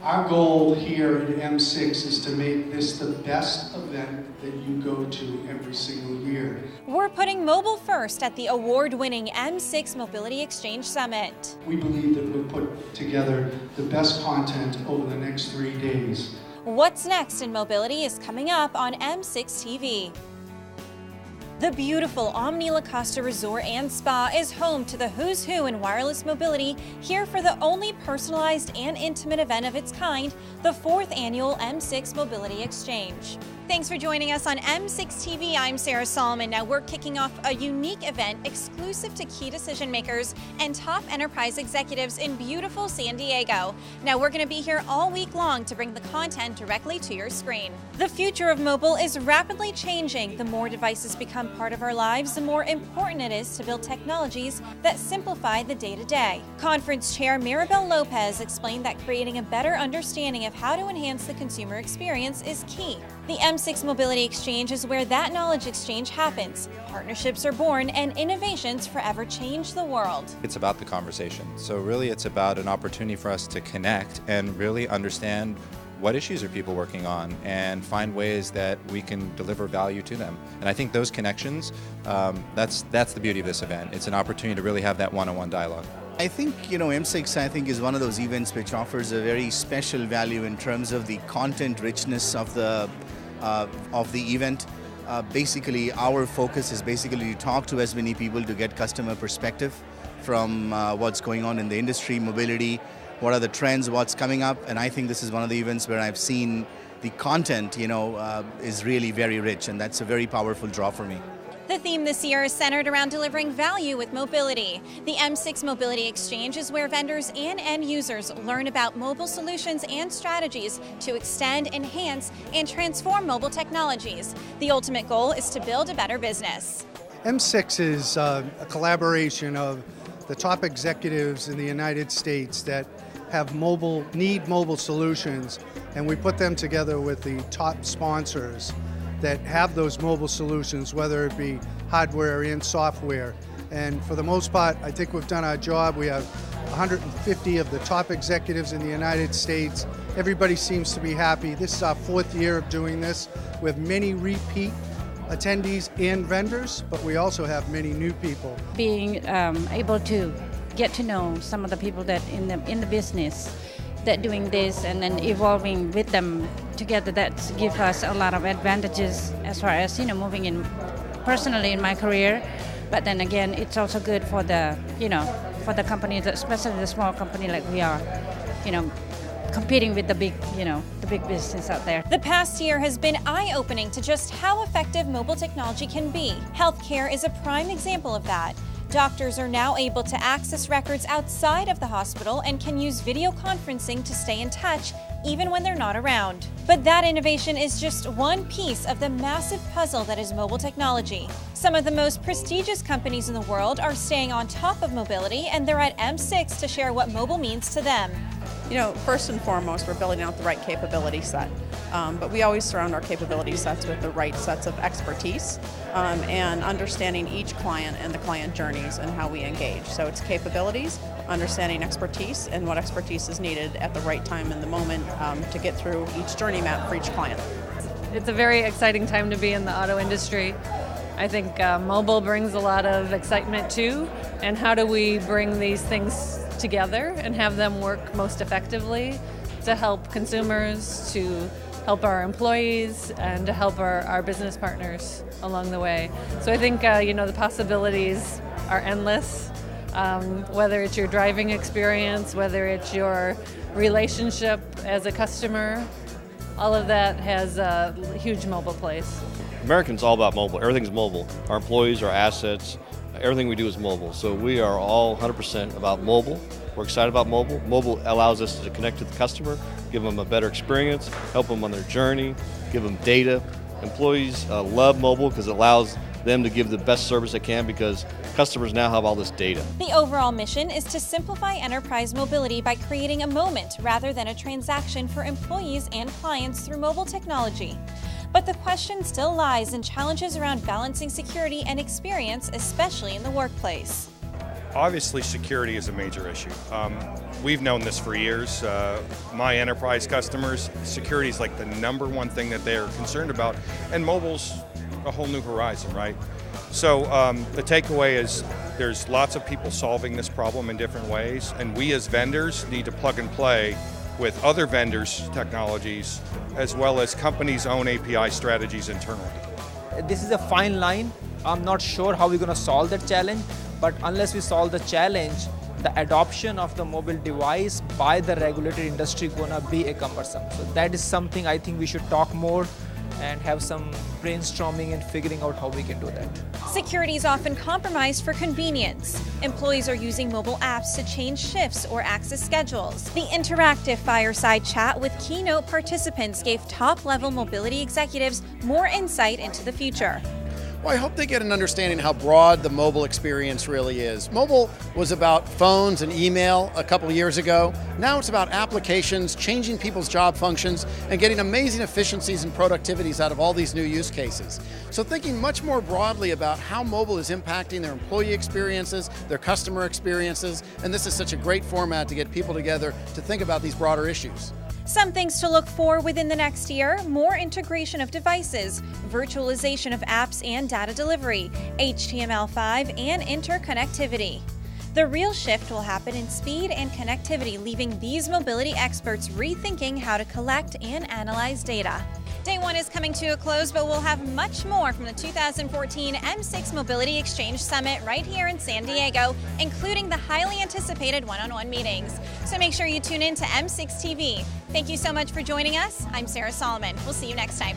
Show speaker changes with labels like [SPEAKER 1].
[SPEAKER 1] Our goal here at M6 is to make this the best event that you go to every single year.
[SPEAKER 2] We're putting mobile first at the award-winning M6 Mobility Exchange Summit.
[SPEAKER 1] We believe that we'll put together the best content over the next 3 days.
[SPEAKER 2] What's next in mobility is coming up on M6 TV. The beautiful Omni Costa Resort and Spa is home to the who's who in wireless mobility, here for the only personalized and intimate event of its kind, the 4th annual M6 Mobility Exchange. Thanks for joining us on M6 TV. I'm Sarah Solomon. Now we're kicking off a unique event exclusive to key decision makers and top enterprise executives in beautiful San Diego. Now we're going to be here all week long to bring the content directly to your screen. The future of mobile is rapidly changing. The more devices become part of our lives, the more important it is to build technologies that simplify the day-to-day. Conference Chair Maribel Lopez explained that creating a better understanding of how to enhance the consumer experience is key. The M6 Mobility Exchange is where that knowledge exchange happens. Partnerships are born and innovations forever change the world.
[SPEAKER 3] It's about the conversation. So really it's about an opportunity for us to connect and really understand what issues are people working on and find ways that we can deliver value to them. And I think those connections, that's the beauty of this event. It's an opportunity to really have that one-on-one dialogue.
[SPEAKER 4] I think, M6 is one of those events which offers a very special value in terms of the content richness of the event. Basically, our focus is basically to talk to as many people to get customer perspective from what's going on in the industry, mobility, what are the trends, what's coming up, and I think this is one of the events where I've seen the content, is really very rich, and that's a very powerful draw for me.
[SPEAKER 2] The theme this year is centered around delivering value with mobility. The M6 Mobility Exchange is where vendors and end users learn about mobile solutions and strategies to extend, enhance, and transform mobile technologies. The ultimate goal is to build a better business.
[SPEAKER 1] M6 is a collaboration of the top executives in the United States that need mobile solutions, and we put them together with the top sponsors that have those mobile solutions, whether it be hardware and software. And for the most part, I think we've done our job. We have 150 of the top executives in the United States. Everybody seems to be happy. This is our 4th year of doing this. We have many repeat attendees and vendors, but we also have many new people.
[SPEAKER 5] Being able to get to know some of the people that in the business that doing this and then evolving with them together, that gives us a lot of advantages as far as moving in personally in my career. But then again, it's also good for the for the companies, especially the small company like we are, competing with the big business out there.
[SPEAKER 2] The past year has been eye-opening to just how effective mobile technology can be. Healthcare is a prime example of that. Doctors are now able to access records outside of the hospital and can use video conferencing to stay in touch even when they're not around. But that innovation is just one piece of the massive puzzle that is mobile technology. Some of the most prestigious companies in the world are staying on top of mobility, and they're at M6 to share what mobile means to them.
[SPEAKER 6] First and foremost, we're building out the right capability set. But we always surround our capability sets with the right sets of expertise and understanding each client and the client journeys and how we engage. So it's capabilities, understanding expertise, and what expertise is needed at the right time in the moment to get through each journey map for each client.
[SPEAKER 7] It's a very exciting time to be in the auto industry. I think mobile brings a lot of excitement too, and how do we bring these things together and have them work most effectively to help consumers, to help our employees, and to help our business partners along the way. So I think the possibilities are endless, whether it's your driving experience, whether it's your relationship as a customer, all of that has a huge mobile place.
[SPEAKER 8] Americans all about mobile. Everything's mobile. Our employees, our assets, everything we do is mobile. So we are all 100% about mobile. We're excited about mobile. Mobile allows us to connect to the customer, give them a better experience, help them on their journey, give them data. Employees love mobile because it allows them to give the best service they can because customers now have all this data.
[SPEAKER 2] The overall mission is to simplify enterprise mobility by creating a moment rather than a transaction for employees and clients through mobile technology. But the question still lies in challenges around balancing security and experience, especially in the workplace.
[SPEAKER 9] Obviously, security is a major issue. we've known this for years. My enterprise customers, security is like the #1 thing that they are concerned about, and mobile's a whole new horizon, right? So the takeaway is there's lots of people solving this problem in different ways, and we as vendors need to plug and play with other vendors' technologies, as well as companies' own API strategies internally.
[SPEAKER 10] This is a fine line. I'm not sure how we're going to solve that challenge, but unless we solve the challenge, the adoption of the mobile device by the regulated industry going to be a cumbersome. So that is something I think we should talk more and have some brainstorming and figuring out how we can do that.
[SPEAKER 2] Security is often compromised for convenience. Employees are using mobile apps to change shifts or access schedules. The interactive fireside chat with keynote participants gave top-level mobility executives more insight into the future.
[SPEAKER 11] Well, I hope they get an understanding how broad the mobile experience really is. Mobile was about phones and email a couple years ago. Now it's about applications, changing people's job functions, and getting amazing efficiencies and productivities out of all these new use cases. So thinking much more broadly about how mobile is impacting their employee experiences, their customer experiences, and this is such a great format to get people together to think about these broader issues.
[SPEAKER 2] Some things to look for within the next year: more integration of devices, virtualization of apps and data delivery, HTML5, and interconnectivity. The real shift will happen in speed and connectivity, leaving these mobility experts rethinking how to collect and analyze data. Day 1 is coming to a close, but we'll have much more from the 2014 M6 Mobility Exchange Summit right here in San Diego, including the highly anticipated one-on-one meetings. So make sure you tune in to M6 TV. Thank you so much for joining us. I'm Sarah Solomon. We'll see you next time.